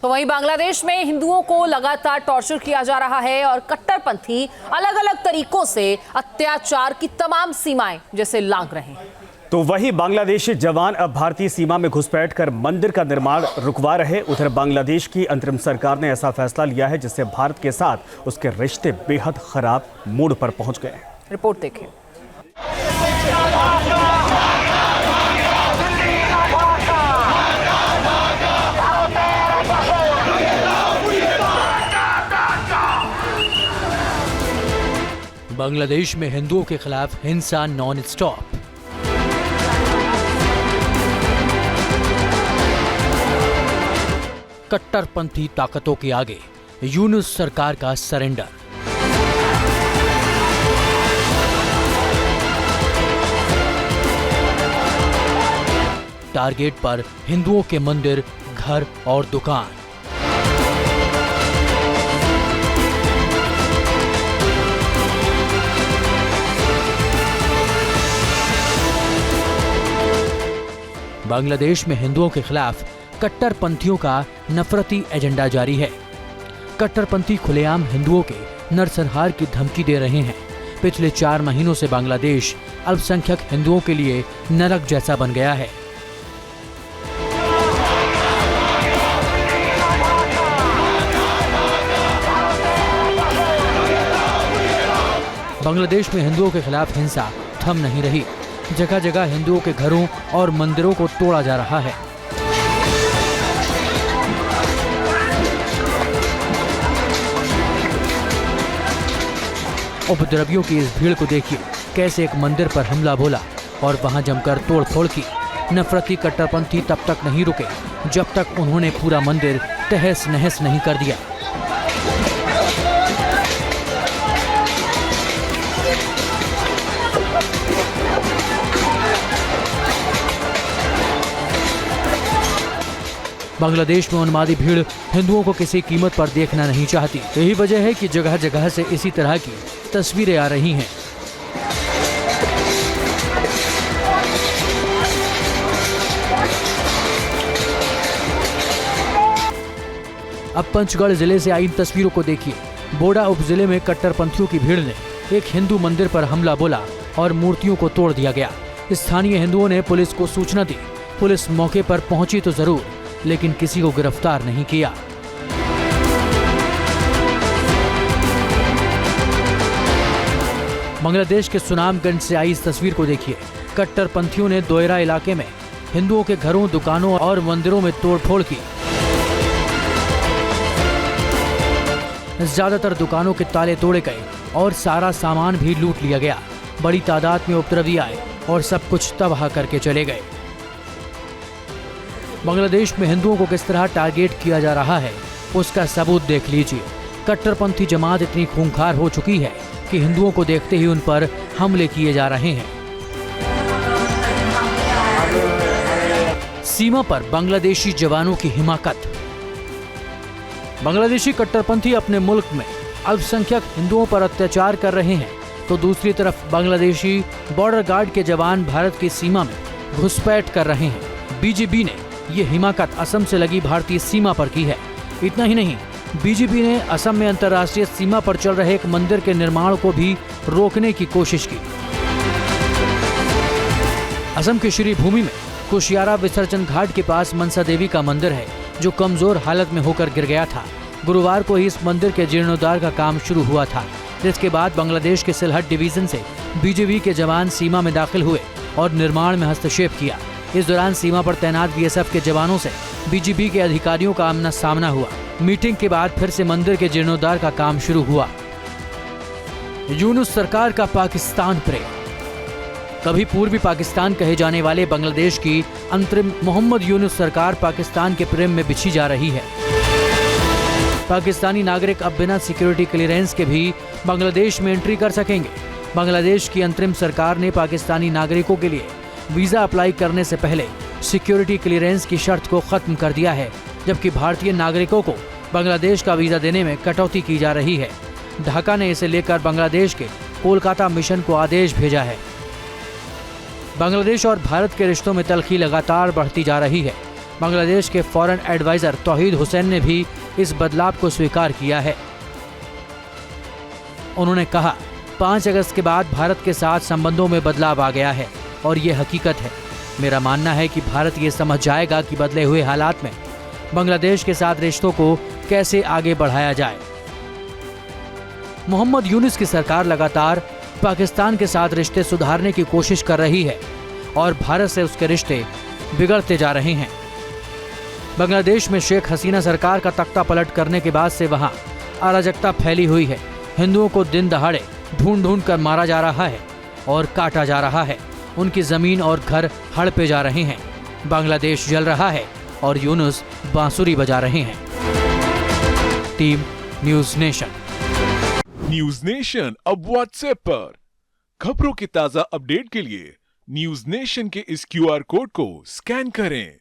तो वहीं बांग्लादेश में हिंदुओं को लगातार टॉर्चर किया जा रहा है और कट्टरपंथी अलग अलग तरीकों से अत्याचार की तमाम सीमाएं जैसे लांघ रहे हैं। तो वही बांग्लादेशी जवान अब भारतीय सीमा में घुसपैठ कर मंदिर का निर्माण रुकवा रहे। उधर बांग्लादेश की अंतरिम सरकार ने ऐसा फैसला लिया है जिससे भारत के साथ उसके रिश्ते बेहद खराब मोड़ पर पहुंच गए। रिपोर्ट देखें। बांग्लादेश में हिंदुओं के खिलाफ हिंसा नॉन स्टॉप। कट्टरपंथी ताकतों के आगे यूनुस सरकार का सरेंडर। टारगेट पर हिंदुओं के मंदिर, घर और दुकान। बांग्लादेश में हिंदुओं के खिलाफ कट्टरपंथियों का नफरती एजेंडा जारी है। कट्टरपंथी खुलेआम हिंदुओं के नरसंहार की धमकी दे रहे हैं। पिछले 4 महीनों से बांग्लादेश अल्पसंख्यक हिंदुओं के लिए नरक जैसा बन गया है। बांग्लादेश में हिंदुओं के खिलाफ हिंसा थम नहीं रही। जगह जगह हिंदुओं के घरों और मंदिरों को तोड़ा जा रहा है। उपद्रवियों की इस भीड़ को देखिए, कैसे एक मंदिर पर हमला बोला और वहां जमकर तोड़फोड़ की। नफरती कट्टरपंथी तब तक नहीं रुके जब तक उन्होंने पूरा मंदिर तहस नहस नहीं कर दिया। बांग्लादेश में उन्मादी भीड़ हिंदुओं को किसी कीमत पर देखना नहीं चाहती। यही वजह है कि जगह जगह से इसी तरह की तस्वीरें आ रही हैं। अब पंचगढ़ जिले से आई इन तस्वीरों को देखिए। बोडा उप जिले में कट्टरपंथियों की भीड़ ने एक हिंदू मंदिर पर हमला बोला और मूर्तियों को तोड़ दिया गया। स्थानीय हिंदुओं ने पुलिस को सूचना दी। पुलिस मौके पर पहुंची तो जरूर, लेकिन किसी को गिरफ्तार नहीं किया। बांग्लादेश के सुनामगंज से आई इस तस्वीर को देखिए। कट्टरपंथियों ने दोयरा इलाके में हिंदुओं के घरों, दुकानों और मंदिरों में तोड़फोड़ की। ज्यादातर दुकानों के ताले तोड़े गए और सारा सामान भी लूट लिया गया। बड़ी तादाद में उपद्रवी आए और सब कुछ तबाह करके चले गए। बांग्लादेश में हिंदुओं को किस तरह टारगेट किया जा रहा है, उसका सबूत देख लीजिए। कट्टरपंथी जमात इतनी खूंखार हो चुकी है कि हिंदुओं को देखते ही उन पर हमले किए जा रहे हैं। सीमा पर बांग्लादेशी जवानों की हिमाकत। बांग्लादेशी कट्टरपंथी अपने मुल्क में अल्पसंख्यक हिंदुओं पर अत्याचार कर रहे हैं, तो दूसरी तरफ बांग्लादेशी बॉर्डर गार्ड के जवान भारत की सीमा में घुसपैठ कर रहे हैं। बीजेपी ने ये हिमाकत असम से लगी भारतीय सीमा पर की है। इतना ही नहीं, बीजेपी ने असम में अंतर्राष्ट्रीय सीमा पर चल रहे एक मंदिर के निर्माण को भी रोकने की कोशिश की। असम के श्री भूमि में कुशियारा विसर्जन घाट के पास मनसा देवी का मंदिर है, जो कमजोर हालत में होकर गिर गया था। गुरुवार को ही इस मंदिर के जीर्णोद्धार का काम शुरू हुआ था, जिसके बाद बांग्लादेश के सिलहट डिवीजन से बीजेपी के जवान सीमा में दाखिल हुए और निर्माण में हस्तक्षेप किया। इस दौरान सीमा पर तैनात बीएसएफ के जवानों से बीजेपी के अधिकारियों का आमना सामना हुआ। मीटिंग के बाद फिर से मंदिर के जीर्णोद्धार का काम शुरू हुआ। यूनुस सरकार का पाकिस्तान प्रेम। कभी पूर्वी पाकिस्तान कहे जाने वाले बांग्लादेश की अंतरिम मोहम्मद यूनुस सरकार पाकिस्तान के प्रेम में बिछी जा रही है। पाकिस्तानी नागरिक अब बिना सिक्योरिटी क्लियरेंस के भी बांग्लादेश में एंट्री कर सकेंगे। बांग्लादेश की अंतरिम सरकार ने पाकिस्तानी नागरिकों के लिए वीजा अप्लाई करने से पहले सिक्योरिटी क्लियरेंस की शर्त को खत्म कर दिया है, जबकि भारतीय नागरिकों को बांग्लादेश का वीजा देने में कटौती की जा रही है। ढाका ने इसे लेकर बांग्लादेश के कोलकाता मिशन को आदेश भेजा है। बांग्लादेश और भारत के रिश्तों में तल्खी लगातार बढ़ती जा रही है। बांग्लादेश के फॉरेन एडवाइजर तौहीद हुसैन ने भी इस बदलाव को स्वीकार किया है। उन्होंने कहा, 5 अगस्त के बाद भारत के साथ संबंधों में बदलाव आ गया है और ये हकीकत है। मेरा मानना है कि भारत ये समझ जाएगा कि बदले हुए हालात में बांग्लादेश के साथ रिश्तों को कैसे आगे बढ़ाया जाए। मोहम्मद यूनुस की सरकार लगातार पाकिस्तान के साथ रिश्ते सुधारने की कोशिश कर रही है और भारत से उसके रिश्ते बिगड़ते जा रहे हैं। बांग्लादेश में शेख हसीना सरकार का तख्ता पलट करने के बाद से वहां अराजकता फैली हुई है। हिंदुओं को दिन दहाड़े ढूंढ कर मारा जा रहा है और काटा जा रहा है। उनकी जमीन और घर हड़पे जा रहे हैं। बांग्लादेश जल रहा है और यूनुस बांसुरी बजा रहे हैं। Team news nation. News nation अब व्हाट्सएप पर खबरों की ताजा अपडेट के लिए न्यूज नेशन के इस QR कोड को स्कैन करें।